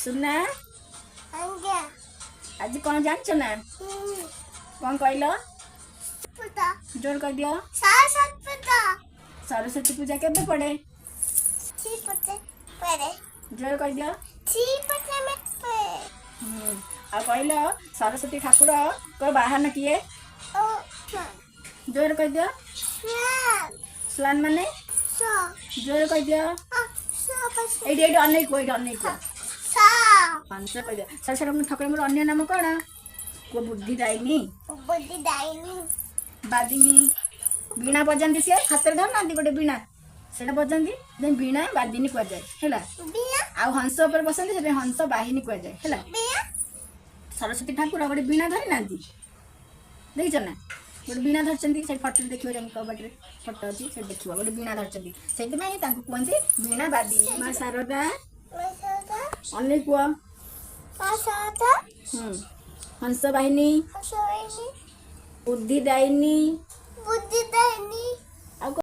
सुना आज कौन जानछ ना कौन कहलो जोर कह दियो सरस्वती पूजा केबे पड़े जोर कह दियो आ कहलो सरस्वती ठाकुर को बाहन किए जोर कह दियो स्लान माने जोर कह दियो एडी अनेक को आंसर कह दियो सरस्वती ठाकुर मोर अन्य नाम कोन को बुद्धि दायिनी बादिनी वीणा बजाती सी हाथ धर ना गोटे वीणा से बजाती वीणा बादिनी कह जाए आ हंस उपर बसती से हंस बाहिनी कह जाए सरस्वती ठाकुर गोटे वीणा धरी ना देखिଛ ना गोटे वीणा धरती से फटो देखिए कबाटे फटो अच्छी से देख गोटे वीणा धरती से कहते वीणा बादिनी माँ शारदा अनेक हंस बाहिनी बुद्धि दायिनी